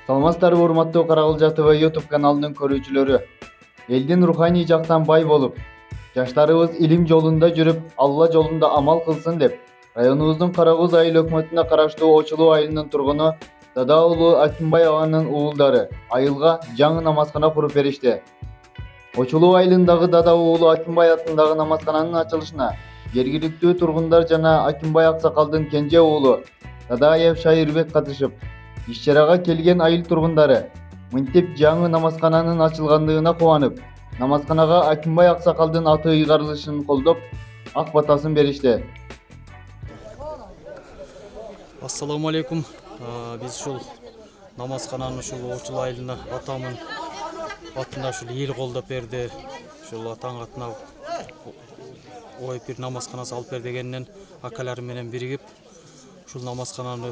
Саламатсыздарбы урматтуу Каракылжа ТВ YouTube каналынын көрүүчүлөрү. Элдин руханий жактан бай болуп, жаштарыбыз илим жолунда жүрүп, Алла жолунда амал кылсын деп, районубуздун Каракөз айыл өкмөтүнө караштуу Очулуу айылынын тургуну Дада уулу Акимбай аганын уулдары айылга жаңы намазкана куруп беришти. Очулуу айылындагы Дада уулу Акимбай атындагы намазкананын ачылышына жергиликтүү тургундар жана Акимбай аксакалдын кенже уулу Дадаев Шайырбек катышып, иш-чарага келген айыл тургундары мынтип жаңы намазкананын ачылгандыгына кубанып, намазканага Акимбай аксакалдын аты ыйгарылышын колдоп, ак батасын беришти. Ассаламу алейкум. Биз ушул намазкананы ушул Очулуу айылына атамын атына ушул эл колдоп берди. Ушул атаң атына ойып бир намазкана салып бер дегеннен акаларым менен биригип ушул намазкананы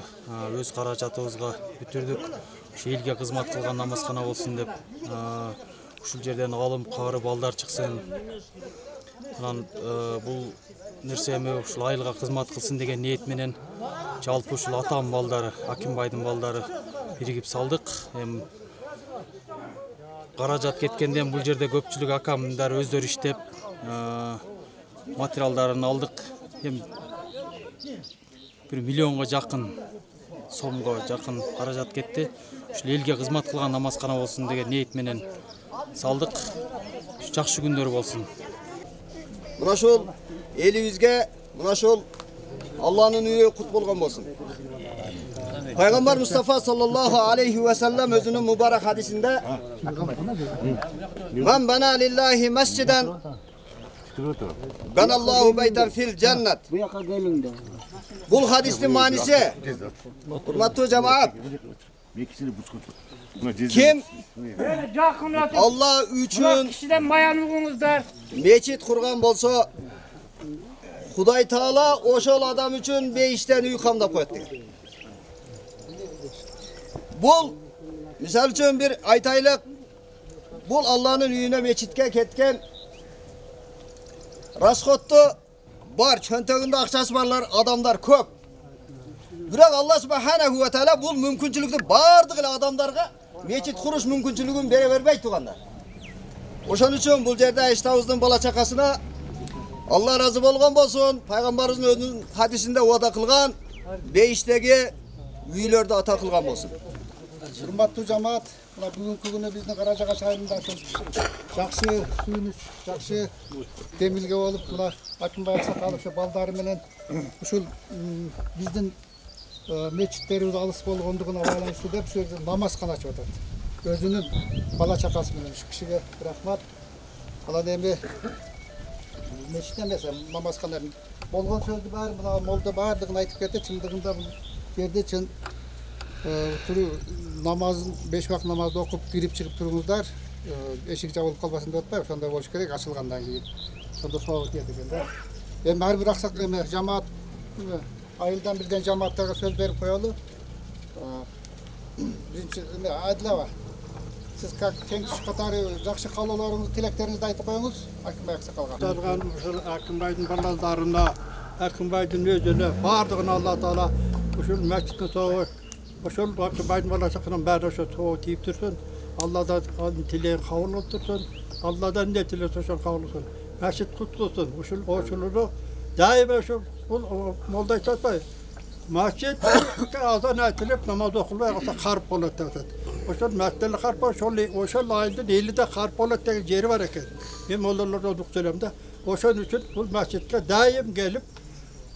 өз каражатыбызга бүтүрдүк. Ушул элге кызмат кылган намазкана болсун деп, ушул жерден алым кары балдар чыксын. Анан бул нерсени ушул айылга кызмат кылсын деген ниет менен жалпы ушул атам балдары, Акимбайдын балдары биригип салдык. Эми каражат кеткенден бул жерде көпчүлүк акамдар өздөрү иштеп материалдарын алдык. Эми 1 миллионго жакын сомго жакын каражат кетти. Ушул элге кызмат кылган намазкана болсун деген ниет менен салдык. Жакшы күндөр болсун. Мына ушул элибизге, мына ушул Алланын үйү кут болгон болсун. Пайгамбар Мустафа саллаллаху алейхи ва саллям өзүнүн мубарак хадисинде "Ман бана лиллахи масжидан баналлаху байтан фил джаннат". Бул хадистин мааниси, урматтуу жамаат, ким Алла үчүн мечит курган болсо, Кудай Таала ошол адам үчүн бейиштен үй камдап коет деген. Бул мисал үчүн бир айтайлык, бул Алланын үйүнө мечитке кеткен расходту бар, чөнтөгүндө акчасы барлар адамдар көп. Бирок Алла субханаху ва таала бул мүмкүнчүлүктү бардык эле адамдарга мечит куруш мүмкүнчүлүгүн бере бербейт тугандар. Ошон үчүн бул жерде Айштабыздын бала чакасына Алла разы болгон болсун, пайгамбарыбыздын өзүнүн хадисинде уада кылган бейиштеги үйлөрдү ата кылган болсун. Урматтуу жамаат, мына бүгүнкү күнү биздин Каражагаш айылында жакшы сүйүнүч, жакшы демилге болуп, мына Акимбай аксакал ошо балдары менен ушул биздин мечиттерибиз алыс болгондугуна байланыштуу деп ушул жерде намазкана ачып атат. Өзүнүн бала чакасы менен ушу кишиге рахмат. Алар эми мечит эмес, намазкана болгон сөздү баары мына молда баардыгын айтып кетти. Чындыгында бул жерде чын намазын 5 вакыт намазды окуп кирип чыгып туруңуздар. Эшик жабылып калбасын деп атпайбы, ошондой болуш керек ачылгандан кийин. Сонда сабак тиет экен да. Эми ар бир аксак эме жамаат айылдан билген жамааттарга сөз берип коелу. Биринчи Адилова, сиз как тең туш катары жакшы каалоолоруңузду, тилектериңизди айтып коюңуз Акимбай аксакалга. Тарган ушул Акимбайдын балдарына, Акимбайдын өзүнө бардыгына Алла Таала ушул мечиттин соогу, ошол Акимбайдын бала чаканын баары ошо соогу тийип турсун. Алладан тилегин кабыл кылып турсун. Алладан эмне тилесе ошол кабыл кылсын. Мечит кутлусун. Ушул Очулууну дайыма ушул молда айтып атпайбы? Мечит азан айтылып намаз окулбай калса карып болот деп атат. Ошол мечитте карып ошол айылдын элиде карып болот деген жери бар экен. Мен молдалардан ук сөйлөм да. Ошон үчүн бул мечитке дайым келип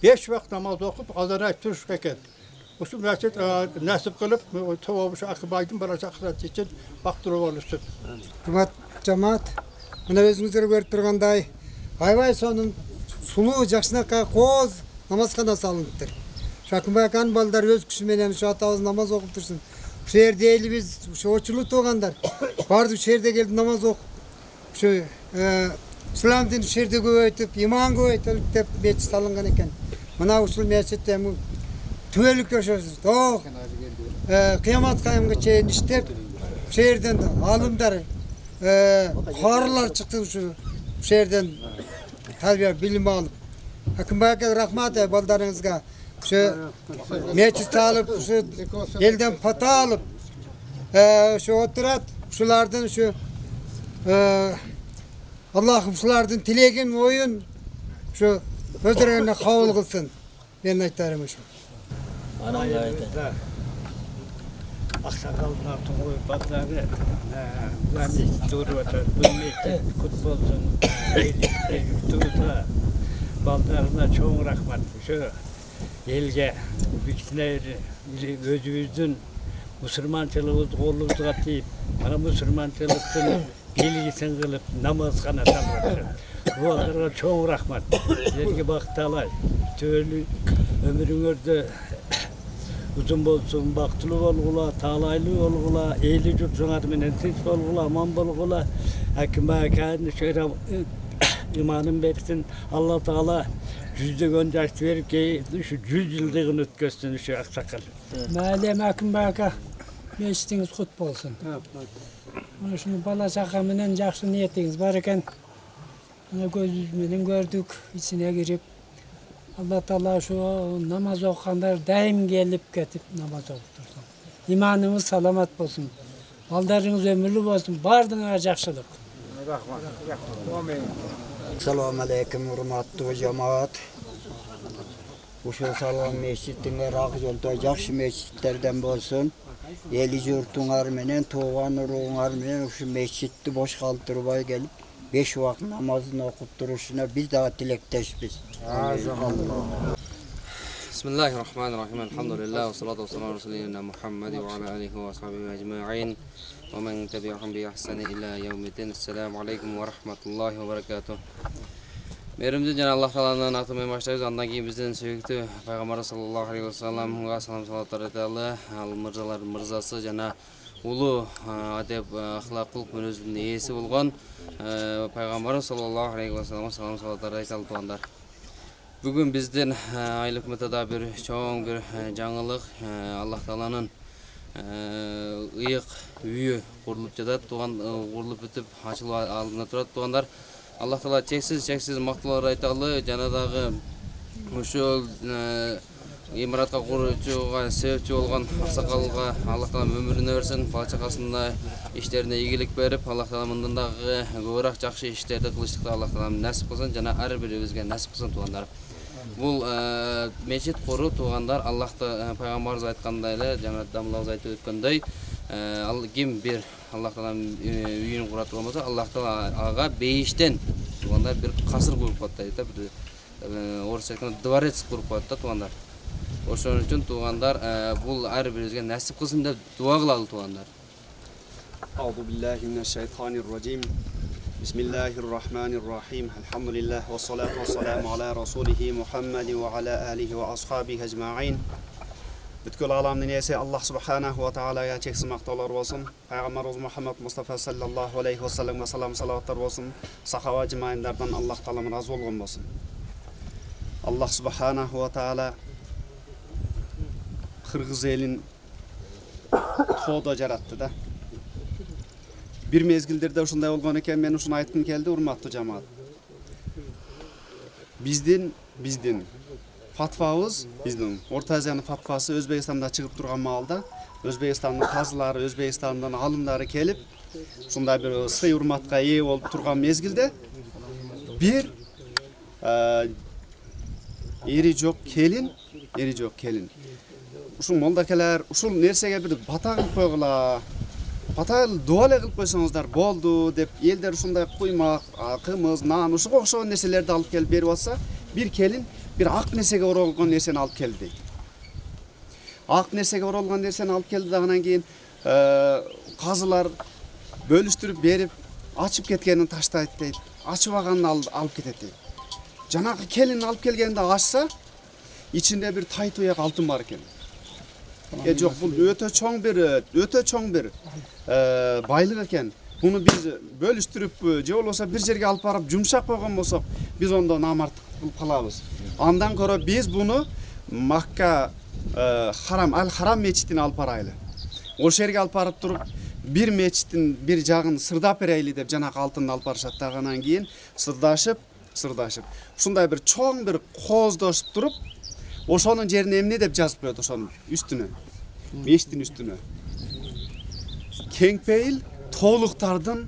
5 вакыт намаз окуп азан айтып туруш экен. Ушул мечит насип кылып, ошо Акимбайдын бала чакасы үчүн бактыруу болушун. Урмат жамаат, мына өзүңүздөр көрүп тургандай, аябай сонун сулуу жакшынакай кооз намазкана салыныптыр. Акимбай аканын балдары өз күчү менен ушу атабыз намаз окуп турсун. Ушул жерде элибиз, ушу Очулуу туугандар бардык ушул жерде келип намаз окуп, ушу ислам динин ушул жерде көбөйтүп, иман көбөйтөлүк деп мечит салынган экен. Мына ушул мечит эми түбөлүккө ошо кыямат кайымга чейин иштеп, ушул жерден алымдар, карылар чыкты, ушул жерден тарбия билим алып. Акимбай ака рахмат балдарыңызга. Şu meclis alıp, şu elden pata alıp, şu oturat, şulardan şu Allah'ım şulardan tilegin oyun şu özlerine kabul kılsın. Ben aytarım şu. Anayımızda aksakallar toğuy pazarı yani duruvata bilmekte kutbolsun eylikte yurtuğuta baldarına çoğun rahmat şu elge bütünler özümüzdün Müslümançılığımız kolumuza deyip bana Müslümançılıktın bilgisini kılıp namaz kana salvatır. Bu onlara çoğun rahmat. Sizlerge baktalay. Tölü ömrünüzde uzun bolsun, baktılı olgula, talaylı olgula, eyli jutsunar menen siz olgula, aman bolgula. Hakim bakan şöyle imanın versin. Allah Teala yüzde gönderç verip ki şu 100 yıldığını ötközsün şu aksakal. Madem hakim baka meşitiniz kut bolsun. Ana şunu bala saqa menen жақсы niyetiniz var eken. Ana gözümüzden gördük içine girip Allah Teala şu namaz okuyanlar daim gelip ketip namaz okutursun. İmanınız salamat bolsun. Baldarınız ömürlü bolsun. Bardığına жақсылық. Assalamu alaikum hurmatly cemaat. Uşul salam meşittiňe rak jolda jakşı meşitlerden bolsun. Eli jurtuňar menen toğan uruňar menen şu meşitdi boş kaltırybay gelip 5 wagt namazyny okup duruşuna biz daha tilekdeşbiz. Bismillahirrahmanirrahim. Elhamdülillah ve salatu ve selamu ala Muhammed ve ala alihi ve ashabihi ecma'in. Ve men tabi'ahum bi ihsani ila yevmiddin. Esselamu aleyküm ve rahmetullahi ve berekatuh. Merimizden Cenab-ı Allah Teala'ndan atılmaya başlayız. Ondan ki bizden söylüktü Peygamber sallallahu aleyhi ve sellem'e salam salatlar edelim. Al mırzalar mırzası Cenab ulu adep ahlaklık münözünün iyisi olgan Peygamber sallallahu aleyhi ve sellem'e salam salatlar edelim tuğanlar. Bugün bizden aylık mütada bir çoğun bir жаңылык Allah Teala'nın ıyık üyü kurulup jadat kurulup bitip açılıp aldığında turat tuğanlar. Allah Teala çeksiz maqtalar aytalı janadağı uşul imaratka kurucuga sebepçi olgan aksakalga Allah Teala ömrüne versin, bala-çakasında işlerine iyilik berip Allah Teala mından dagı köbürak jakşı işlerdi kılıştıkta Allah Teala nasip kılsın jana har biribizge nasip kılsın tuğanlar. Bul meçit kuru tuğanlar Allah'ta Peygamberimiz aytkандай ele jana damlabız aytып ötkөндөй kim bir Allah Teala'nın üyünü kurat olmasa Allah Teala aga beyişten tuğanlar bir kasır kurup koydu da bir orası aytkanda dvorец kurup koydu da tuğanlar. Oşun üçün tuğanlar bul har biribizge nasip kılsın dep dua kılalı tuğanlar. Euzubillahimineşşeytanirracim. Bismillahirrahmanirrahim. Elhamdülillah ve salatu ve selamu ala rasulihi Muhammed ve ala alihi ve ashabihi ecma'in. Bütkül alamın iyisi Allah subhanahu ve ta'ala'ya çeksiz maqtalar olsun. Peygamberimiz Muhammed Mustafa sallallahu aleyhi ve sellem ve salam salavatlar olsun. Sahaba cemaatlerden Allah Teala'nın razı olgun olsun. Allah subhanahu ve ta'ala Kırgız elin toğda jarattı da. Bir mezgildirde uşunday olgan eken men uşunu aytgım keldi urmatly cemaat. Bizdin fatvabız bizdin Orta Aziyanın fatvası Özbekistanda çıkıp durgan maalda Özbekistanın kazılары, Özbekistandan alımdары kelip uşunday bir sый urmatga ee bolup turgan mezgilde bir eri jok kelin. Uşul moldakeler uşul nersege bir bata kılıp koygula. Bata duale kılıp koysaňızдар boldu dep elder uşunday kuymak, kımız, nan uşuga okşogon nerselerdi alıp kelip berip atsa bir kelin bir ak nersege orolgan nerseni alıp keldi deydi. Ak nersege orolgan nerseni alıp keldi dagынан keyin kazılar bölüştürüp berip açıp ketkenini taştayt deydi. Açıp aganını alıp ketet deydi. Janagı kelin alıp kelgende açsa içinde bir taytoyak altın var eken. Yok bu öte çoğun bir baylık eken. Bunu biz bölüştürüp je olsa bir жерге alıp barıp jumşak koygan bolsok biz onda namartlık kılıp kalabız. Andan ko'ra biz bunu Makka Haram meçitine alıp baraylı. O жерге alıp barıp turup bir meçitin bir jagын sırdap bereyli dep janagı altını alıp barışat daganan keyin sırdaşıp ушундай bir çoğun bir kozdoşup turup oşonun жерine emne dep жазып koydu oşonun üstüne. Meçitin üstüne. kеңpейил тоолуктардын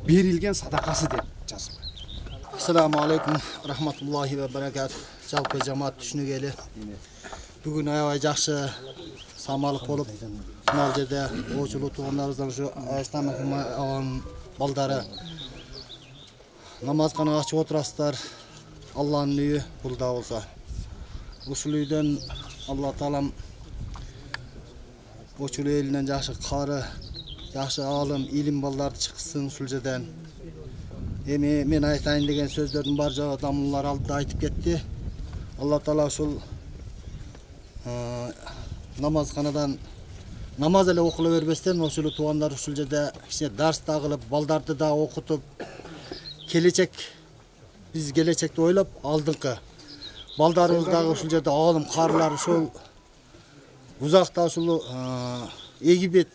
берилген садакасы деп жазып. Assalamu alaikum rahmatullahi ve berekatuh. Жалпы жамаат түшүнүгелі. Бүгін аябай жакшы самалык болуп, мына жерде оочулуу туугандарыбыздан ушу Айштан агам балдары намазкана ачып отурасыздар. Алланын үйү бул да болсо. Ушул үйдөн Алла таалам ошол элинен жакшы кары, жакшы алым, илим балдарды чыксын ушул жерден. Эми мен айтайын деген сөздөрдүн бар жагы адамлар алдыда айтып кетти. Алла таала ушул намазканадан намаз эле окула бербестен ошол туугандар ушул жерде кичине дарс да кылып, балдарды да окутуп, келечек биз келечекти ойлоп, алдыңкы балдарыбыз дагы ушул жерде алым карлар ушул узакта ушул Египет,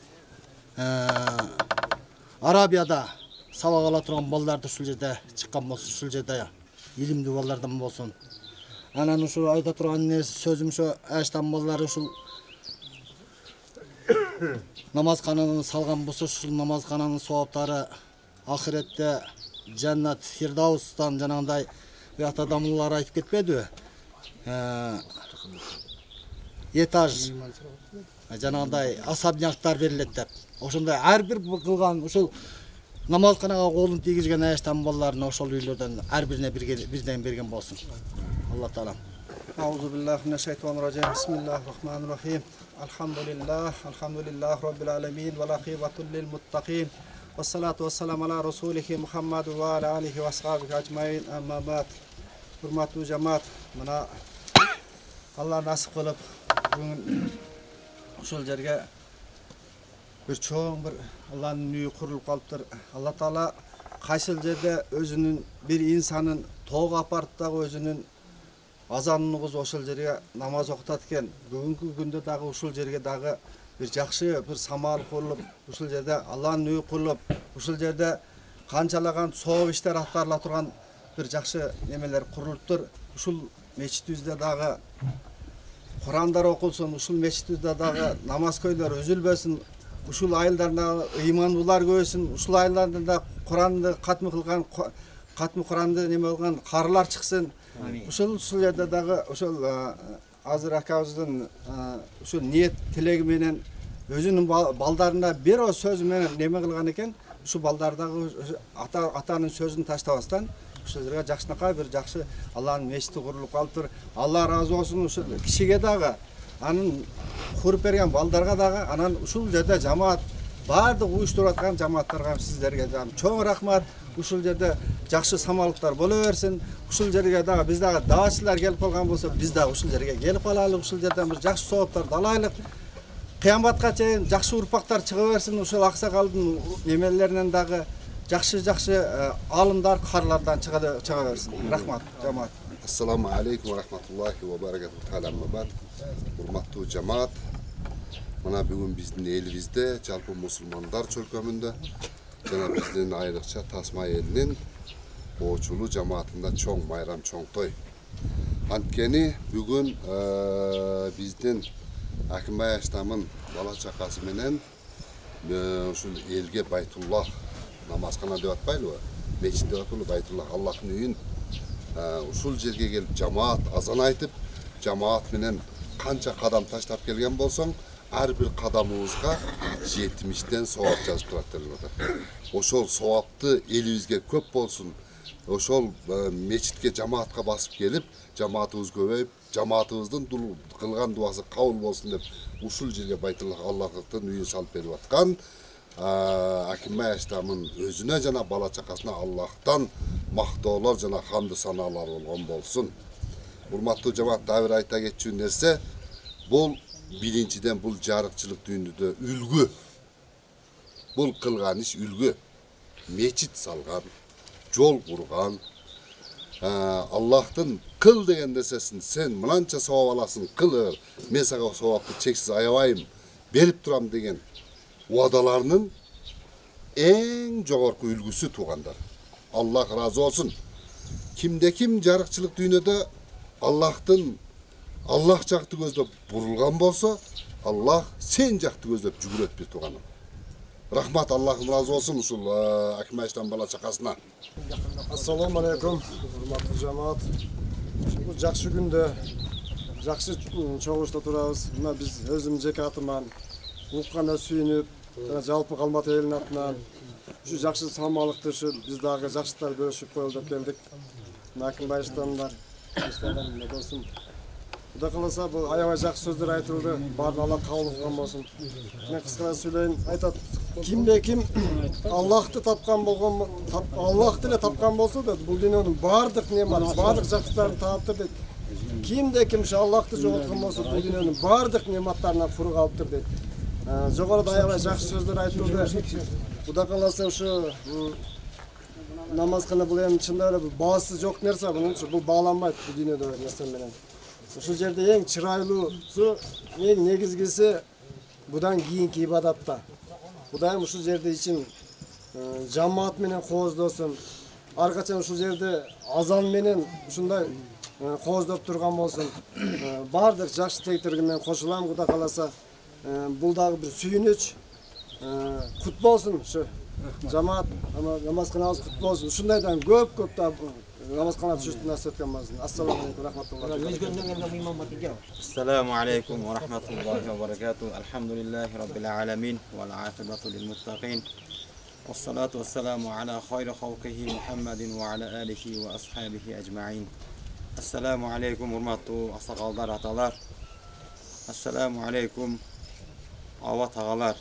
Арабияда сабак ала турган балдарды ушул жерде чыккан болсун, ушул жерде илимдүү балдардан болсун. Анан ушул айта турган сөзүм ушу Айштан балдары ушул намазкананы салган болсо, ушул намазкананын сооптары ахиретте Жаннат Фирдаустан жанагындай уят адамлар айтып кетпедиби? Этаж жанагындай особняктар берилет деп. Ошондой ар бир кылган ушул намазканага колун тийгизген Айштан балдарына ошол үйлөрдөн ар бирине бирден берген болсун. Алла таалам. Ауzu billahi mineşşeytanirracim. Bismillahirrahmanirrahim. Elhamdülillah rabbil alamin ve akibetul lil muttaqin. Vessalatu vesselamu ala rasulihi Muhammed ve ala alihi ve ashabihi ecmaîn. Amma ba'd. Hurmatly cemaat, mana Allah nasip kılıp bugün uşul jerge bir çoğun bir Allah'ın nüyü kurulup kalıptır. Allah Taala kaysıl jerde özünün bir insanın toğu apartdagı özünün azanını kız uşul jerge namaz okutat eken. Bugünkü günde dagı uşul jerge dagı bir jakşı bir samal kurulup uşul jerde Allah'ın nüyü kurulup uşul jerde kançalagan soob işler atarıla turgan bir jakşı nemeler kuruluptur. Uşul meçitibizde dagı Kur'anlar okulsun, uşul meçitibizde dagı namaz köylөр üzülbösün. Uşul ayıllarında imanlılar göğsün, uşul ayıllarında Kur'an'da katmı kılgan, katmı Kur'an'da neme olgan karılar çıksın. Uşul yerde dağı, uşul Azır akabızın uşul niyet tilegi menen özünün baldarına bir o söz menen neme kılgan eken, uşul baldardağı atanın sözünü taştabastan, uşul yerge jakşınaka bir jakşı Allah'ın meçiti kurulup kalıptır. Allah razı olsun uşul kişiге dağı. Anın kurup bergen baldarga dagı anan uşul жерде жамаат баардык уюштуруп аткан жамааттарга сиздерге чоң рахмат. Ушул жерде жакшы самалыктар боло берсин. Ушул жерге дагы биз дагы даачылар келип калган болсо, биз дагы ушул жерге келип калайлык. Ушул жерден бир жакшы сооптарды алайлык. Кыяматка чейин жакшы урпактар чыга берсин. Ушул аксакалдын немелеринен дагы жакшы алымдар, карлардан чыга берсин. Рахмат жамаат. Assalamu alaikum wa rahmatullahi wa barakatuhu ta'ala mabad. Hurmatlı cemaat. Mana bugün bizden elimizde, жалпы musulmanlar çölkömünde, jana bizden ayrıkça Tasma elinin oçulu cemaatinde çoğ bayram, çoğ toy. Antkeni bugün bizden Akınbay Ayştam'ın bala çakası menen uşul elge Baytullah namazkana dep atpaylı, meçit dep atpaylı Baytullah Allah'ın üyün ушул жерге келип жамаат азан айтып, жамаат менен канча кадам таштап келген болсоң, ар бир кадамыбызга 70ден сооп жазып турат деп атат. Ошол соопты элибизге көп болсун. Ошол мечитке жамаатка басып келип, жамаатыбыз көбөйүп, жамаатыбыздын кылган дуасы кабыл болсун деп ушул жерге Байтуллах Аллахтын үйүн салып берип аткан. Akınbay Ayştam'ın özüne jana bala çakasına Allah'tan maqtoolor jana hamdı sanalar bolgon bolsun. Hurmatlı cemaat davir ayta geçчү nerse bol birinciden bul jarıkçılık düğünüde ülgü. Bul kılgan iş ülgü. Meçit salgan, jol kurgan. Allah'tan kıl degen desesin sen mınança sowap alasın kılır. Men saga sowapты çeksiz ayabayım berip turam degen uadalarının en jogorku ülgüsü tuğanlar. Allah razı olsun. Kimde kim jarıkçılık dünyada Allah jaktı gözlep burulgan bolsa, Allah sen jaktı gözlep jügüret bir tuğanım. Rahmat, Allah'ım razı olsun uşul Akmaş'tan bala çakasına. Assalamu alaikum, hurmatlı cemaat. Bu жақсы günde, жақсы çoğuşta turabız. Mına biz özüm jekatıman, uqqana suyunup, жалпы Қалматы елінің атынан şu жақсы салмалықты şu biz дағы жақсылар бөлüşүп коелу деп келдик. Акимбайштандар, иштеген болсун. Құда қаласа бұл аябай жақсы сөздер айтылды. Барын Алла қабыл қылған болсын. Мен қысқаша сөйлейін. Айтады, кимде-ким Аллахты тапқан болған, Аллахты эле тапқан болса да, бұл дүниенің бардық немат, бардық жақсыларын таптыр дейді. Кимде-ким Аллахты жоғалтқан болса, бұл дүниенің бардық нематтарынан құр қалыптыр дейді. Жоғарыда аябай жақсы сөздер айтылды. Құда қаласа намазхана бұл эми чындап эле баасы жок нерсе, бұл бааланбайт бұл дүниеде нерсе менен. Ушул жерде эң чырайлуусу, эң негизгиси будан кийинки ибадатта. Кудайым ушул жерде ичин жамаат менен кооздосун. Ар качан ушул жерде азан менен ушундай кооздоп турган болсун. Бардык жакшы тегтирги менен кошулам, Кудай кааласа. Бул дагы бир сүйүнүч. Кут болсун ушу жамаат, намазканабыз кут болсун. Ушундайдан көп да намазхана түшүштү насип эткөн болсун. Ассаламу алейкум ва рахматуллахи. Assalamu alaikum wa rahmatullahi wa barakatuh. Alhamdulillahi rabbil alamin wal aqibatu lil muttaqin. Wassalatu wassalamu ala khayri khalqihi Muhammadin wa ala alihi wa ashabihi ajma'in. Assalamu alaikum hurmatlı asaqallar, atalar. Assalamu alaikum avat ağalar,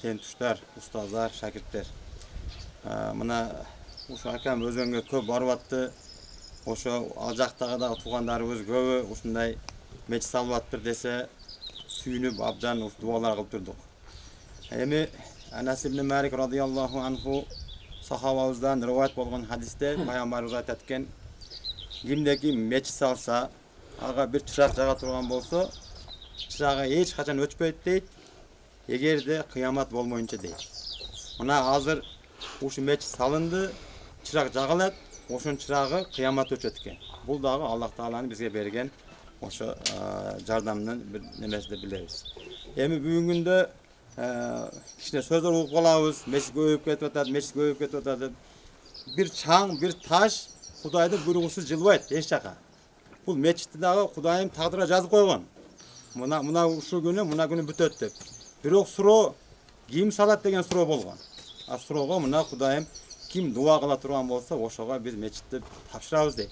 tentuşlar, ustazlar, şakirtler. Mına ошо акам өзөнгө көп барып атты. Ошо ал жактагы да туугандарыбыз көбү ушундай мечит салып атыптыр десе, сүйүнүп абдан дуалар кылып турдук. Эми Анас ибн Малик радыйаллаху анху сахабабыздан риваят болгон хадисте пайгамбарыбыз айтат экен, кимде-ким мечит салса, ага бир чырак жага турган болсо, чырагы эч качан өчпөйт дейт, эгерде кыямат болмоюнча дейт. Мына азыр ушу мечит салынды, чырак жагылат, ошонун чырагы кыямат өчөт экен. Бул дагы Аллах Тааланын бизге берген ошо жардамдын бир немеси деп билебиз. Эми бүгүнкү күндө кичине сөздөр угуп калабыз, мечит көбөйүп кетип атат деп. Бир чаң, бир таш Кудайдын буйругусуз жылбайт эч жака. Бул мечитти дагы Кудайым тагдырга жазып койгон. Мына ушул күнү, мына күнү бүтөт деп. Бирок суроо ким салат деген суроо болгон. А суроого мына Кудайым ким дуа кыла турган болсо, ошого биз мечитти тапшырабыз дейт.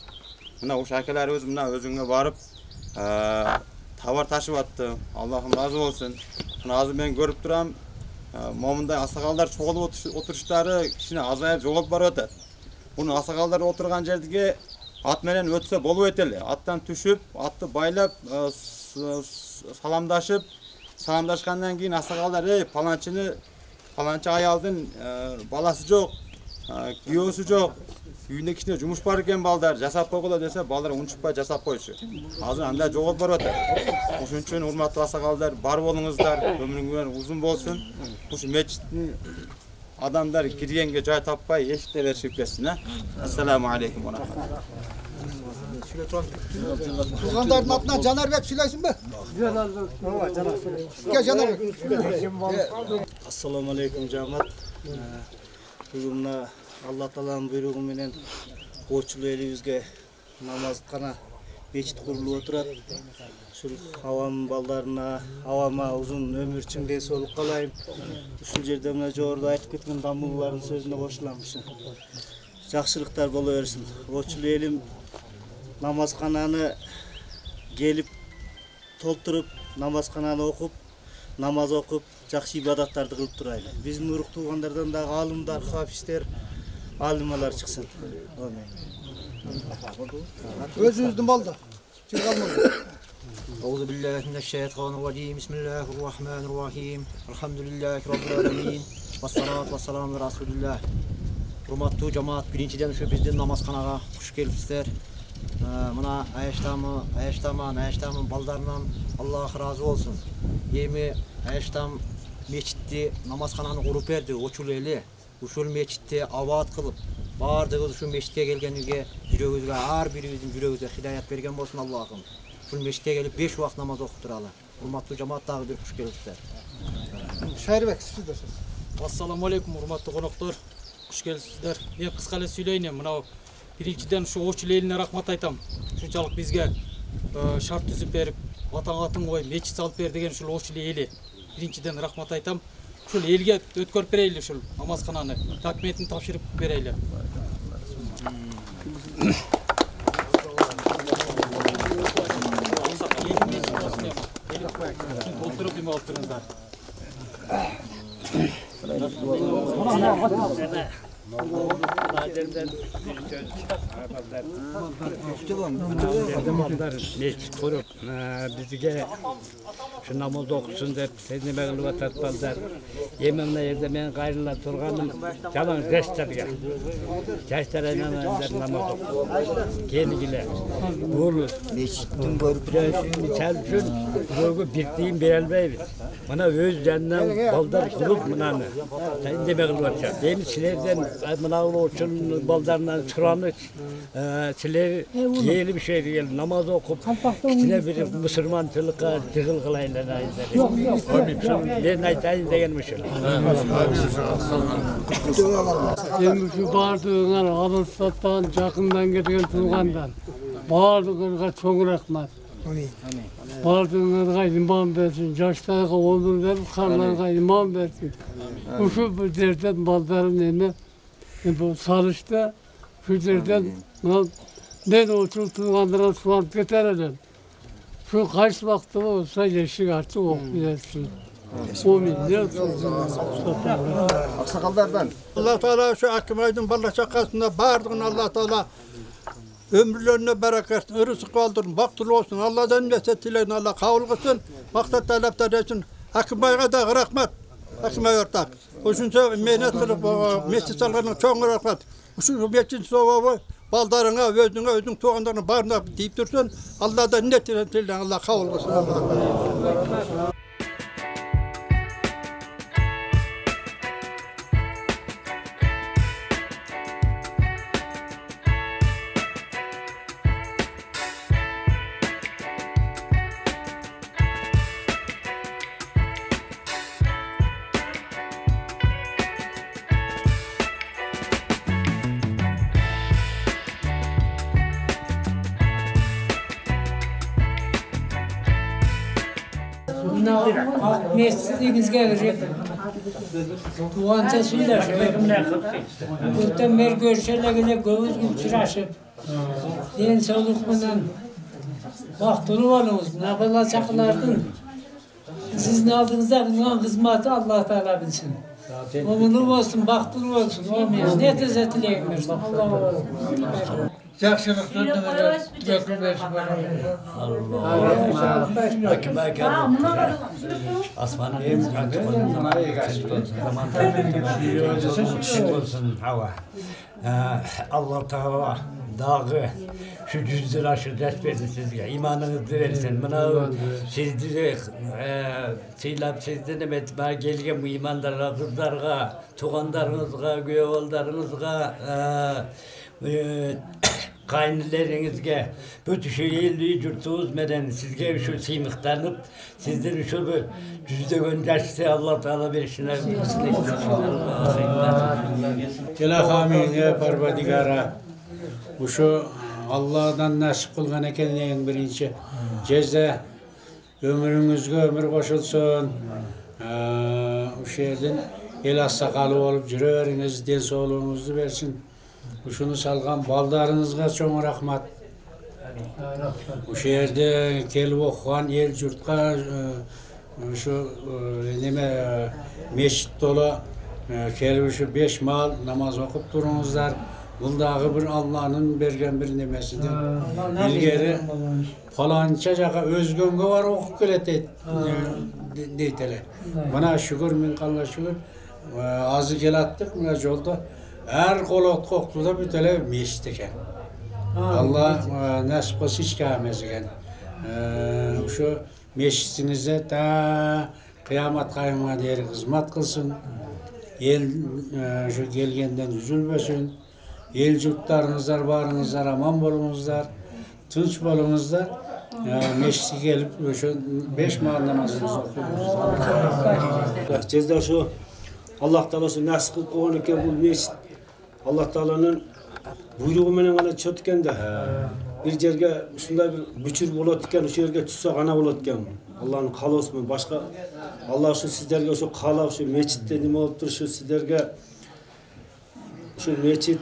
Мына ошо акелерибиз мына өзүңгө барып товар ташып атты. Аллахым разы болсун. Мына азыр мен көрүп турам, момундай асагалдар чогулуп отуруштары кичине азайып жоголуп барып атат. Муну асагалдар отурган жерге ат менен өтсө болбойт эле. Аттан түшүп, атты байлап, саламдашкандан кийин асагалдар паланчы аялдын баласы жок, күйөөсү жок, үйүндө кичине жумуш бар экен балдар, жасап койгула десе, балдар унчукпай жасап койчу. Азыр андай жоголуп барып атат. Ошон үчүн урматтуу асагалдар, бар болуңуздар, өмүрүңүздөр узун болсун. Ушу мечиттин адамдар киргенге жай таппай, эшикте беришип кетсин. Ассаламу алейкум ва рахматуллах. Туғандардың атынан Жанарбек сөйлейсің бе? Жанарбек. Ассаламу алейкум жамаат. Бүгін Алла Тааланын буйругу менен Очул элибизге намазкана мечит курулуп отурат. Ушул авам балдарына, авама узун өмүр чыңдей солуп калайым. Ушул жерде мына жогоруда айтып кеткен дамыгулардын сөзүнө кошулам. Жакшылыктар боло берсин. Очул элим намазкананы келип толтуруп, намазкананы окуп, намаз окуп, жакшы ибадаттарды кылып турайлы. Биздин урук туугандардан дагы алымдар, хафиздер, алималар чыксын. Өзүңүздүн балдар. أعوذ بالله من الشيطان الرجيم بسم الله الرحمن الرحيم الحمد لله رب العالمين والصلاة والسلام على رسول الله. Hurmatlı cemaat, birinciden şu bizden namazxanaga hoş gelipsizler. Mına Ayştamın baldarından Allah razı olsun. Yemi Ayştam meçitti namazxananı kurup berdi, Oçul eli. Uşul meçitti avat kılıp, bardığız şu meçitke gelgenizge, yüreğinizge, har birinizin yüreğinizge hidayet bergen bolsun Allah'ım. Şu meçitke gelip 5 vakt namaz okup duralar. Hurmatlı cemaat dağı bir hoş gelipsizler. Şairbek, siz de söz. Assalamu alaikum урматтуу коноктор. Куш келипсиздер. Мен кыска эле сүйлөйүн. Мына биринчиден ушу Очул элине рахмат айтам. Ушунчалык бизге шарт түзүп берип, атаң атын коюп, мечит салып бер деген ушул Очул эли. Биринчиден рахмат айтам. Ушул элге өткөрүп берели ушул намазкананы. Документин тапшырып берели. Толтуруп эме алып туруңуздар. Meclis kurup bizge şu namaz okusun dep sezinime kılıp atatballar. Yeminle yerde ben gayrıla turganım jalan reçterge. Reçtere namaz okup. Gelgile. Bulu. Mecittin görüp çalışın. Böyle birliğin berelbeybiz. Bana öz canından baldar kılıp mınanı. Deme kılıp atacak. Benim silerden mınavlı uçun baldarından çıranık. Siler yeni bir şey değil. Namaz okup içine bir Müslümançılığa cıgıl kılaylar. Ben aytayın degenmişim. Endi şu bardığına alışsattan, jakından getiren tuğandan bardığına çok rahmat. Bardığına iman versin, yaşlarga ömür verip, karlarga iman versin. Şu bir derden baldarım neme, bu sarışta şu derden ben Oçul tuğandıran suant geterelim. Şu kaç vakti olsa yeşil artık okuyarsın. O millet. Aksakallardan. Allah Teala şu Hakim Aydın balla şakasında bardığın Allah Teala ömürlerine bereket, rızık kaldırın, baktırı olsun. Allah'dan nefret dileyin, Allah kabul kılsın. Maksat talepler için Hakim Ay'a da rahmet. Hakim Ay ortak. Üçüncü mehnet kılıp meclis salgının çoğun rahmet. Üçüncü meclis soğuğu baldarına, özüne, özün tuğanlarına barına deyip dursun. Allah'dan nefret dileyin, Allah kabul kılsın. Mescidinizge girip tuğanca söyleşip Gökten beri görüşerlerine göğüz uçuraşıp den solukmundan baktırıp alınız. Ne balacaklardın sizin aldığınızda kılınan hizmeti Allah Teala bilsin. Umurlu olsun, baktırıp olsun. Olmayan ne teze tileyim versin. Allah'a Yaxşılık sözümüzü dökülmesi var. Allah. Akıma geldim. Asmanın olsun hava. Allah Teala dağı şu cüzdür aşı ders verdi sizge. İmanınızı versin. Buna sizleri siylap sizden etmeye gelgen bu imanlara, kızlarga, tuğanlarınızga, göğollarınızga, kaynılarınızga, bütün şu elliyi cürtüğüz meden sizge şu siymıktanıp, sizden şu bir cüzde gönderse Allah Teala verişine. Telahamiye Parvadigara, şu Allah'dan nasip kılgan eken en birinci cezde ömrünüzge ömür koşulsun. Şu yerden el asakalı olup jüreveriniz, den soluğunuzu versin. Şunu salgan baldarınızga çoğun rahmat. Şu yerde kelip okuyan el jurtga şu neme meşit dola kelip şu 5 mal namaz okup durunuzlar. Bundağı bir Allah'ın bergen bir nemesidir. İlgeri falanca jaga özgönge var okup kelete deyteler. Bana şükür min kalla şükür. Azı gelattık mı yolda. Her kolot koktuda bütele meşit eken. Allah nasip kılsın hiç kâmez eken. Şu meşitinize ta kıyamet kaymına değeri hizmet kılsın. El şu gelgenden üzülmesin. El yurtlarınızlar, barınızlar, aman bolunuzlar, tınç bolunuzlar. Meşite gelip şu 5 mal namazınızı okuyoruz. Cezda şu Allah Taala şu nasip kılıp koygan eken bu meçit. Allah Taala'nın buyruğu menen gana çıkıp eken de. Bir yerge uşunday bir büçür bolat eken, uşu yerge tutsa gana bolat eken. Allah'ın kalası mı? Başka Allah şu sizlerge şu kala şu meçitte nime oluptur şu sizlerge şu meçit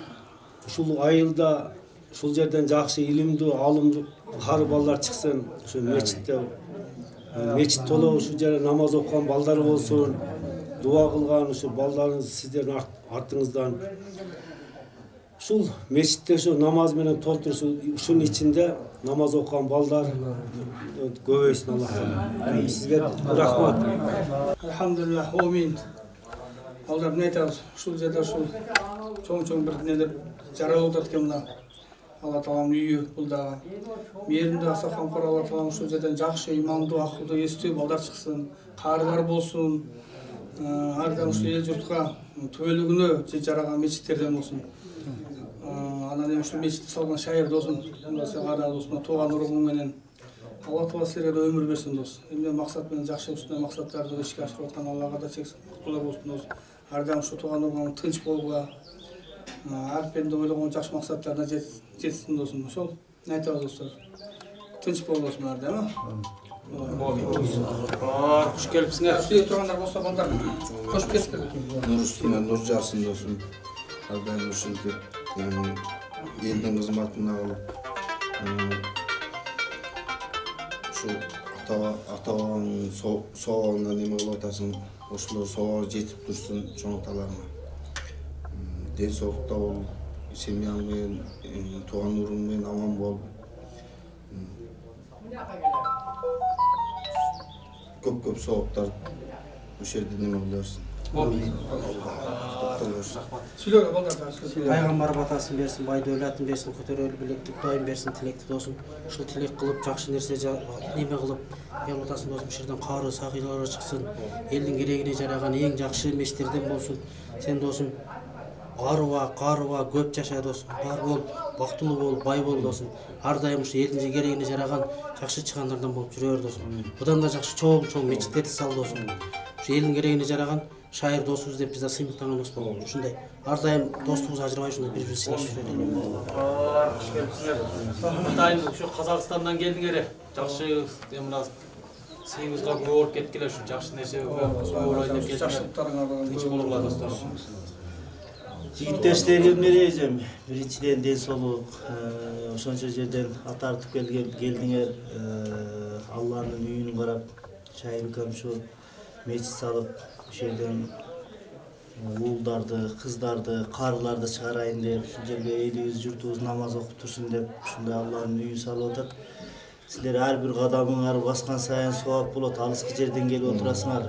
şu ayılda şu yerden jakşı ilimli, alımlı har ballar çıksın şu meçitte. Meçit tolu şu yere namaz okuyan balдар olsun. Dua kılgan şu ballarınız sizlerin artыңızdan. Şul meçitte şu namaz menen toltursun, şunun içinde namaz okuyan ballar göbeysin Allah'tan. Sizge rahmat. Elhamdülillah, amin. Balдар ne aytабыз? Şul жерде şul çoң-çoң bir neler жаралып атат экен мына. Алла Тааланын үйү бул дагы. Мээринде аса камкор Алла Тааланын ушул жерден жакшы имандуу, акылдуу, эстүү балдар чыксын, каарылар болсун. Ар дайым ушул эл журтка түбөлүгүнө жараган мечиттерден болсун. Анан эми ушул мечитти салган шайыр досум, ара досума тууган уругуң менен Алла Таала силерге өмүр берсин дос. Эмне максат менен жакшы ушундай максаттарды ишке ашырып аткан Аллага да чексиз куттуктар болсун дос. Ар дайым ушу тууган уругуң тынч болууга, ар пенде ойлогон жакшы максаттарына жетсин досум. Ошол не айтабыз достор? Тынч болосун ар дайым. Хуш келипсиңер. Үйдө тургандар болсо балдар кош келиптир. Нур үстүнө нур жарсын досум. Ар дайым ушинтип элдин кызматына кылып şu ata-babamın soğuğuna neme kılatasın, oşular soğuğa jetip dursun çoğuntalarına. Den soğukta ol, semyanmen, tuğan urunmen aman bol. Köp soğuklar bu şerde neme kılarsın. Пайгамбар батасын берсин, бай дөлатын берсин, көтөрөлүү билекти дайым берсин, тилекти досум. Ушул тилек кылып, жакшы нерсе неме кылып, ел батасын досум, шерден кары, сагыйлары чыксын. Элдин керегине жараган эң жакшы мечиттерден болсун. Сен досум карыба, көп жаша досум. Бар бол, бактылуу бол, бай бол досум. Ар дайым ушу элдин керегине жараган жакшы чыгандардан болуп жүрөр досум. Будан да жакшы чоң мечиттерди сал досум. Ушу элдин керегине жараган шайыр досубуз деп бизде сыймыктанган дос болобу. Ушундай ар дайым достугубуз ажырабай ушундай бири-бири сыйлашып жүрөлү. Атайын ушу Казакстандан келдиңер. Жакшы мына сыйыбызга көп болуп кеткиле ушу жакшы нерсе ойлойт деп келдиңер. Жакшылыктарыңар тынч болуңар достор. Жигиттерим мережем, биринчиден ден соолук, ошончо жерден атартып келдиңер. Алланын үйүнүн карап, шайыркам ушу мечит салып, ошерден уулдарды, кыздарды, карыларды чыгарайын деп, ушул жерге элибиз, журтубуз намаз окуп турсун деп, ушундай Алланын үйүн салып атат. Силер ар бир кадамыңар баскан сайын сооп болот, алыскы жерден келип отурасыңар.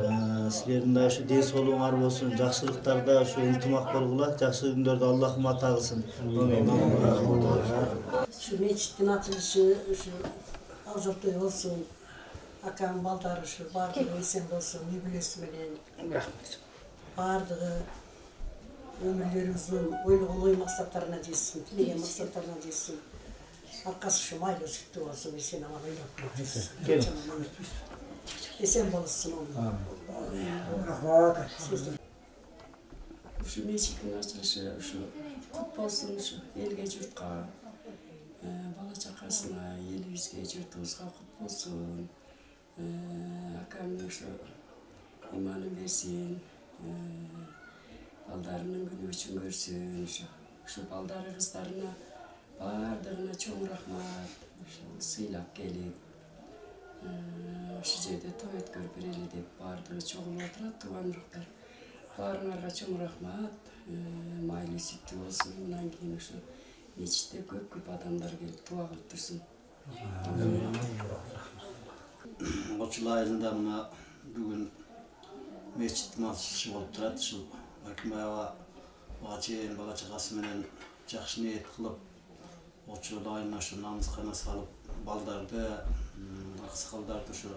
Силердин да ушу ден соолугуңар болсун, жакшылыктарда ушу илтимак болгула, жакшы күндөрдө Аллахым ата кылсын. Ушу мечиттин ачылышы ушу ажыртой болсун. Акам балдары ушу бардыгы эсен болсун, үй бүлөсү менен. Рахмат. Бардыгы өмүрлөрү узун, ойлогон ой максаттарына жетсин, тилеген максаттарына жетсин. Аркасы ушу майлуу сүттүү болсун, эсен аман ойлоп. Эсен болсун. Ушу мечиттин ачылышы ушу кут болсун, ушу элге журтка, бала чакасына, элибизге, журтубузга кут болсун. Акамдын ушу иманын берсин, балдарынын күнү үчүн көрсүн, ушу балдары кыздарына бардыгына чоң рахмат, сыйлап келип, ушу жерде той өткөрүп берели деп бардыгы чогулуп отурат тууган уруктар. Баарыңарга чоң рахмат, майлуу сүттүү болсун, мындан кийин ушу мечитте көп адамдар келип дуа кылып турсун. Очул айылында мына бүгүн мечиттин ачылышы болуп турат. Ушул Акимбай ага буга чейин бала чагасы менен жакшы ниет кылып, очул айылына ушу намазкана салып, балдарды, аксакалдарды ушу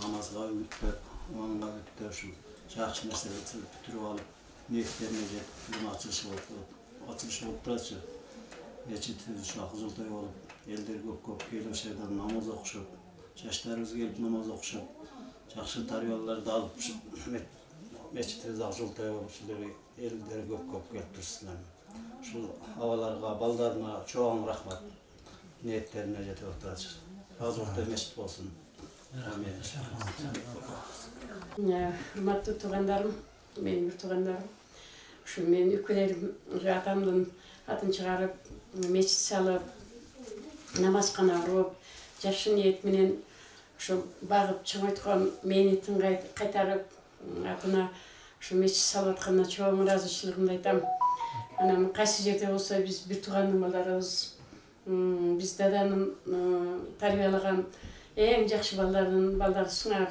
намазга үгүттөп, иманга үгүттөп, ушу жакшы нерселерди бүтүрүп алып, ниеттерине жетип, бүгүн ачылышы болуп турат. Мечитибиз ушу акылжолтой болуп, элдер көп келип ошол жерден намаз окушуп, жаштарыбыз келип намаз окушуп, жакшы тарбияларды алып, meçitimiz Akjoltay olup şuları elleri köp gelip dursunlar. Şu havalarga, baldarına çoğun rahmat. Niyetlerine jetip oturacak. Akjoltay meçit olsun. Amin. Hurmatlı tuğanlarım, benim bir tuğanlarım. Şu men ükülerim atamdan atın çıkarıp meçit salıp namazxana kurup жақсы ниетменен şu бағып чыгып айткан мениетін кайтарып атына şu мечит салып атканына чоң ыраазычылыгымды айтам. Анан кайсы жерде болсо биз бир туугандын балдарыбыз, биз даданын тарбиялаган эң жакшы балдары сыңар.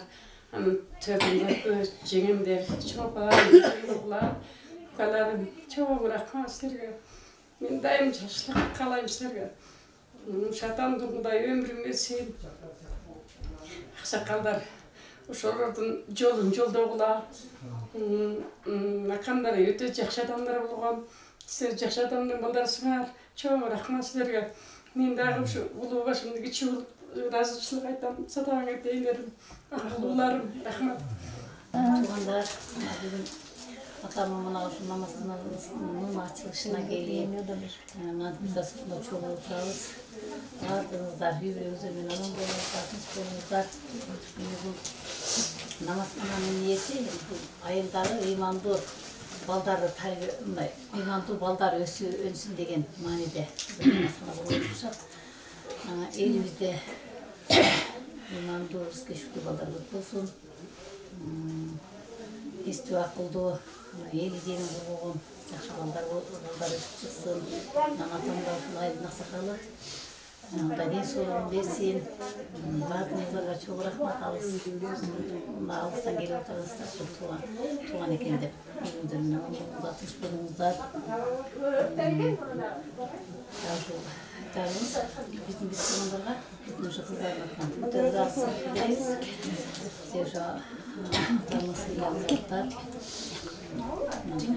Анын төбүндө жеңемдер, чоңпаларым, укаларым, чоң рахмат силерге. Мен дайым жакшылык каалайм силерге. Шатамдын Кудай өмүрүн берсин. Аксакалдар ошолордун жолун жолдогула. Акамдар өтө жакшы адамдар болгон. Силер жакшы адамдын балдарысыңар. Чоң рахмат силерге. Мен дагы ушу улуу башымды кичүү ыраазычылык айтам. Сатаңа дейинерим, улууларым, рахмат. Туугандар, бүгүн атамын мына ушу намазхананын ачылышына келип, мадбитасында чогулуп турабыз. Баардыгыңыздар үй-бүлөңүздөр менен аман болуңуздар, тынч болуңуздар. Намазхананын ээси айылдары ыймандуу балдарды мындай ыймандуу балдар өнсүн деген мааниде намазхана болуп турушат. Элибизде ыймандуу рызкы шүктүү балдар көп болсун. Эстүү акылдуу эли денин болгон жакшы балдар өсүп чыксын. Атамда ушул айылдын аксакалы Алла ден соолугун берсин. Баардыгыңыздарга чоң рахмат. Алыстан келип атабыздар, тууган экен деп. Үйүңүздөр менен аман болуңуздар, тынч болуңуздар. Айтарыбыз биздин туугандарга, биздин ошо кыздардын атынан ыраазычылык билдиребиз. Сиз ошо намазды ялгаттар,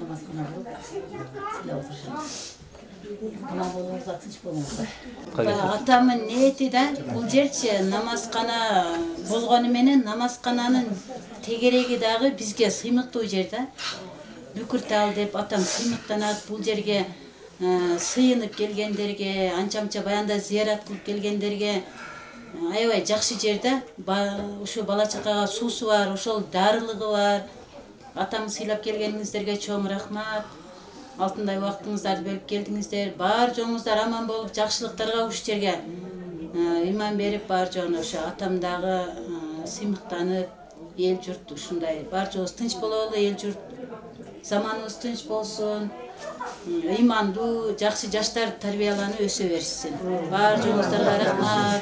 намазхана куруп сыйлап отурушабыз. Аман болуңуздар, тынч болуңуздар. Атамын ниети да бул жерчи намазхана болгону менен намазхананын тегереги дагы бизге сыймыктуу жер да. Бүкүртал деп атам сыймыктанат бул жерге сыйынып келгендерге, анча-мынча баянда зыярат кылып келгендерге аябай жакшы жер да. Ушу бала чакага суусу бар, ошол дарылыгы бар. Атам сыйлап келгениңиздерге чоң рахмат. Алтындай убактыңыздарды бөлүп келдиңиздер. Бар жоңуңуздар аман болуп, жакшылыктарга ушул жерге ыйман берип, бар жоң ошо атамдагы сыймыктанып, эл журт ушундай бар жоңуз тынч бололу, эл журт заманыбыз тынч болсун. Ыймандуу, жакшы жаштар тарбияланып өсө берсин. Бар жоңуңуздарга рахмат.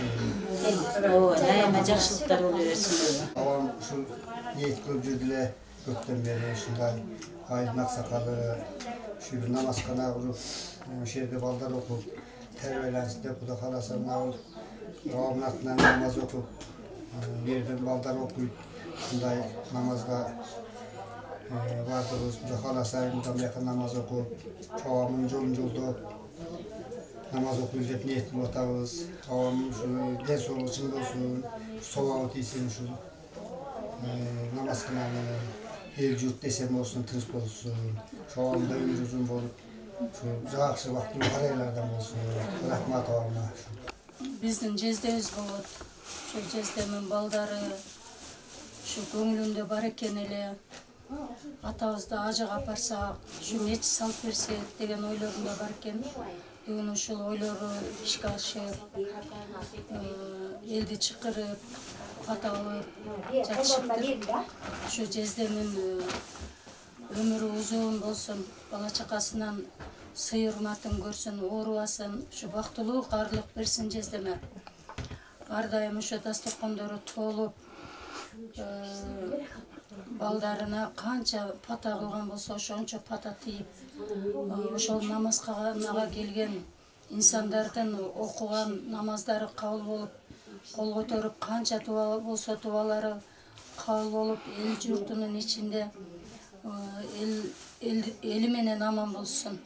Дайыма жакшылыктар боло берсин. Авам ушул ниет көп жүрдү эле көптөн бери ушундай айылдын аксакалы ушул намазхана куруп, ошол жерде балдар окуп, тарбиялансын деп Кудай кааласа мына авамдын атынан намаз окуп, жерден балдар окуйт, ушундай намазга баардыгыбыз Кудай кааласа мындан бияка намаз окуп, авамдын жолун жолдоп намаз окуйбуз деп ниет кылып атабыз. Авамдын ушул ден соолугу чың болсун, собабы тийсин ушул намазхана менен эл журт десем болсун, тынч болсун, шоғамда өмүр узун болуп, жакшы убактылуу карайлардан болсун. Рахмат авамга. Биздин жездебиз болот. Ошол жездемин балдары ушу көңүлүндө бар экен эле. Атабызды ажыга апарсак, ушу мечит салып берсек деген ойлорунда бар экен. Бүгүн ушул ойлору ишке ашып, элди чакырып, ата алып, жакшыптыр. Ушу жездемин өмүрү узун болсун, бала чакасынан сый урматын көрсүн, оорубасын, ушу бактылуу каарлык берсин жездеме. Ар дайым ошо дастаркондору толуп, балдарына канча пата кылган болсо ошончо пата тийип, ошол намазханага келген инсандардын окуган намаздары кабыл болуп, кол көтөрүп канча дуа болсо дуалары кабыл болуп, эл журтунун ичинде эли менен аман болсун.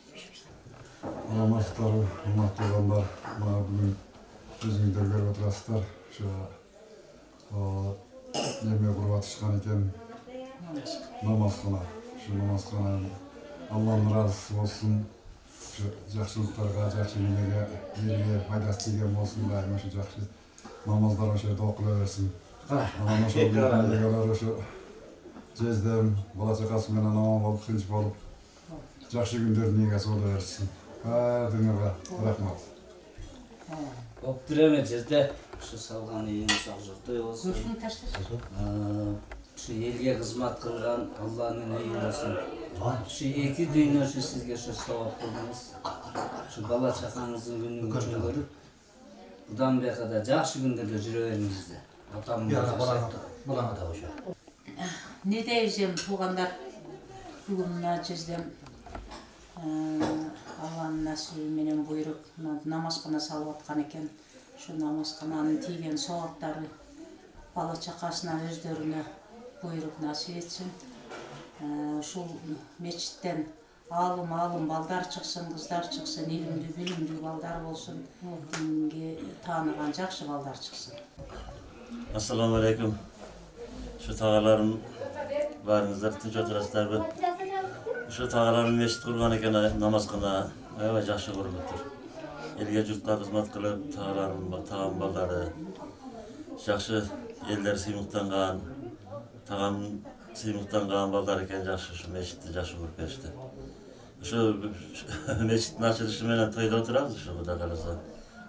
Намаздары, урматтуулар, мына бүгүн өзүңүздөр көрүп отурасыздар. Ошо неме куруп атышкан экен. намазхана. Şu namazxana Allah'ın razı olsun. Şu жақсылықтарға, жақсы үйлерге, елге пайдасы тиген болсын, дайыма şu жақсы намаздар ошо жерде окула берсин. Анан ошо үйлерге ошо жездем, бала чакасы менен аман болуп, тынч болуп, жақсы күндөрдүн эгеси боло берсин. Баардыгыңарга рахмат. Боптур эме жерде ушу салган ийиңиз ак журттой болсун. Şu elge hizmet kılgan Allah'ın neyi olsun. Şu iki dünya şu sizge şu sevap kıldınız. Şu bala çakanızın gününü gücünü görüp budan bir kadar жақсы günlerde жүрөңүздөр. Atam Bulana da hoşa. Ne diyeceğim tuğanlar bugün çizdem. Allah'ın nasibinin buyurup namazkana salvatkan eken şu namazkananın tiygen sevapları bala çakasına özlerine buyurup nasip etsin. Şu meçitten alım baldar çıksın, kızlar çıksın, ilimli, bilimli baldar olsun. Tanıgan жақсы baldar çıksın. Assalamu alaikum. Şu tağalarım barınızda tinç oturasızlar bu. Şu tağalarım meşit kurban eken namaz kına ayva жақсы kuruluptur. Elge jurtla hizmet kılıp tağam balları жақсы eller sıymuqtangan tağam sıymuqtangan ballar eken жақсы şu meşitni жақсы kurup berişti. Şu meşitin açılışı menen toyda oturabız şu buda kalasa.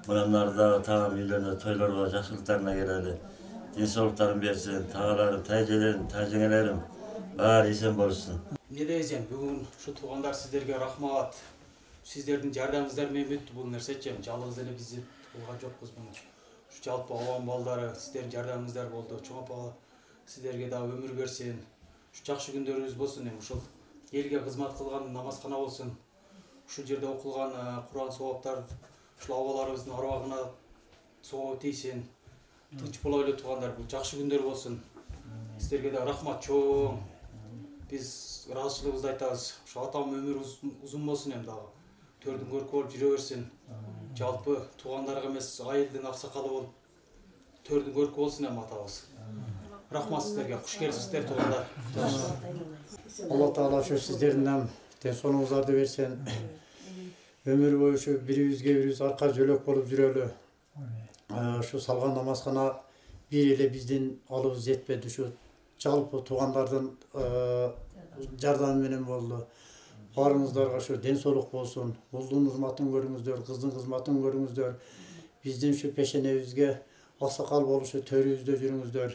Bunlarda tağam illerine toylar var, жақсылықтарına geleli. Dinsoluklarım bersin, tağalarım, tayjengelerim bari isen bolsun. Ne diyeceğim, bugün şu tuğanlar sizlerge rahmat. Sizlerдің жардамыңыздар менен өттү бул нерсе эчем. Жалгыз эле биз кылган жокпуз муну. Şu жалпы авам балдары сиздердин жардамыңыздар болду. Чоң апа сиздерге да өмүр берсин. Şu жакшы күндөрүңүз болсун. Ушул элге кызмат кылган намазкана болсун. Ушул жерде окулган Кур'ан сабаптар ушул абаларыбыздын арбагына соо тийсин. Тынч боло эле туугандар, бул жакшы күндөр болсун. Сиздерге да рахмат чоң. Биз ыраазычылыгыбызды айтабыз. Ошо атам өмүрү узун болсун эми дагы. Төрдүн көркү болуп жүрө берсин. Жалпы туугандарга эмес, айылдын аксакалы болуп төрдүн көркү болсун эми атабыз. Рахмат сиздерге, куш келипсиздер туугандар. Алла Таала şu sizlerden денсаулыгыңыздарды берсин. Өмүр бою şu бирибизге арка жөлөк болуп жүрөлү. Şu салган намазкана бир эле биздин алыбыз жетпеди. Şu жалпы туугандардын жардамы менен болду. Барыңыздарга şu денсаулык болсун. Улдун кызматын көрүңүздөр, кыздын кызматын көрүңүздөр. Биздин şu пешенебизге аксакал болушу төрүбүздө жүрүңүздөр.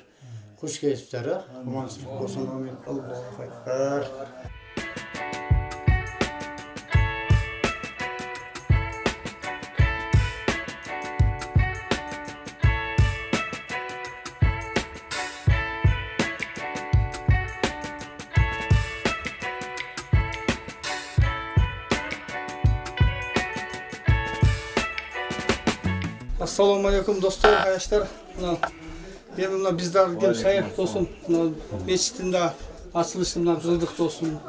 Kuş gelipsizler ha. Amançılık olsun. Amin. Allahu Ekber. Assalamu alaikum dostlar, arkadaşlar. Endi mына bizler gelip şayet olsun. Meçitinde açılışında kıldık olsun.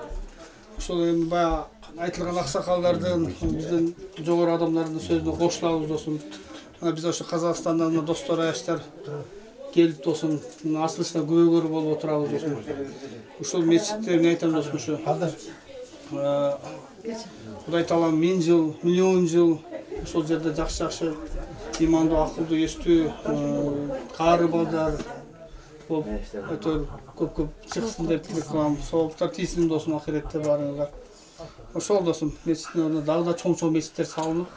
Ошол эми баягы айтылган аксакалдардын, биздин жогору адамдардын сөзүнө кошулабыз досум. Биз ошо Казакстандан достор аяштар келип досум, ачылышына күбөгөр болуп отурабыз досум. Ушул мечитте эмне айтам досум ушу. Кудай таалам 1000 жыл, миллион жыл ошол жерде жакшы имандуу, акылдуу, эстүү, каары балдар болуп көп чыксын деп тилек кылам. Сооптор тийсин досум ахиретте барыңыздар. Ошол досум мечиттин ордуна дагы да чоң мечиттер салынып,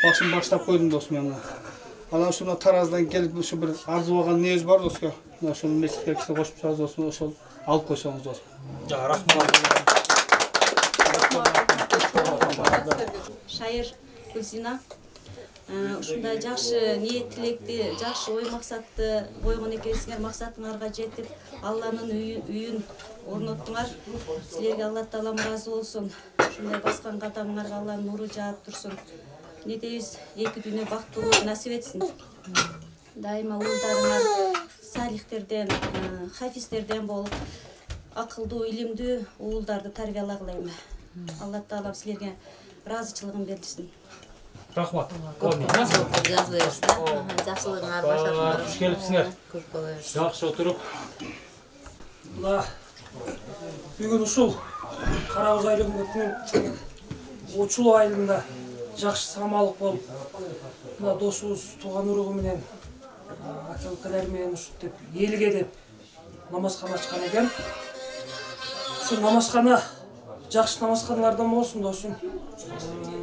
башын баштап койдум досум мына. Анан ушуна Тараздан келип ушу бир арзубаган небиз бар доско. Ошол мечитке киши кошуп чыгабыз досум, ошол алып койсоңуз досум. Рахмат. Шайыр Гүлзина ушундай жакшы ниет тилекти, жакшы ой максатты койгон экенсиңер, максатыңарга жетип, Алланын үйүн орноттуңар. Силерге Алла Таалам ыраазы болсун. Ушундай баскан кадамыңарга Алланын нуру жаап турсун. Не дейбиз, эки дүйнө бактылуу насип этсин. Дайыма уулдарыңар салихтерден, хафиздерден болуп, акылдуу, илимдүү уулдарды тарбиялагыла эми. Алла Таалам силерге ыраазычылыгын берсин. Рахмат. Жақсылығыңар башарыңар. Қош келіпсіңер. Жақсы отырып. Бүгін ушул Карагөз айылының Очулу айылында жакшы самалык болуп, мына досубуз тууган уругу менен ата-укалар менен ушинтип элге деп намазкана ачкан экен. Ушул намазкана жакшы намазканалардан болсун досум.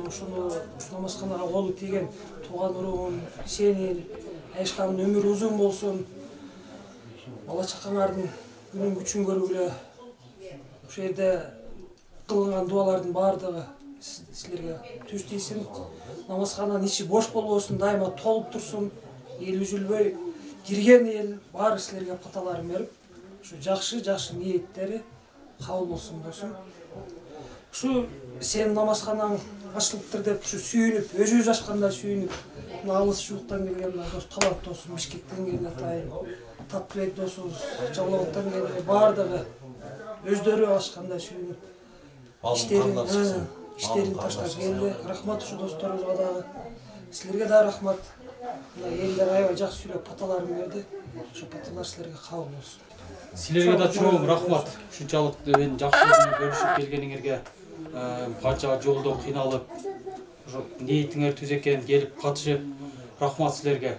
Ушуну намазканага колу тийген тууган уругум, сенин, Айштамдын өмүрү узун болсун. Бала чакаңардын күнүн күчүн көргүлө. Ошол жерде кылынган дуалардын баардыгы силерге түз тийсин. Намазкананын ичи бош болбосун, дайыма толуп турсун. Эл үзүлбөй, кирген эл баары силерге паталарын берип, ушу жакшы ниеттери кабыл болсун досум. Ушу сенин намазканаң ачылыптыр деп ушу сүйүнүп, өзүбүз ачканда сүйүнүп, алыс жууктан келген дос Талап досум, Бишкектен келген атайын, Татбек досубуз, Жалалабадтан келген баардыгы өздөрү ачканда сүйүнүп, иштерин таштап келди. Рахмат ушу досторубузга дагы. Силерге да рахмат. Элдер аябай жакшы сүйлөп паталарын берди. Ушу паталар силерге кабыл болсун. Силерге да чоң рахмат. Ушунчалык мен жакшылыгын бөлүшүп келгениңерге, канча жолдон кыйналып, ошо ниетиңер түз экен, келип катышып, рахмат силерге.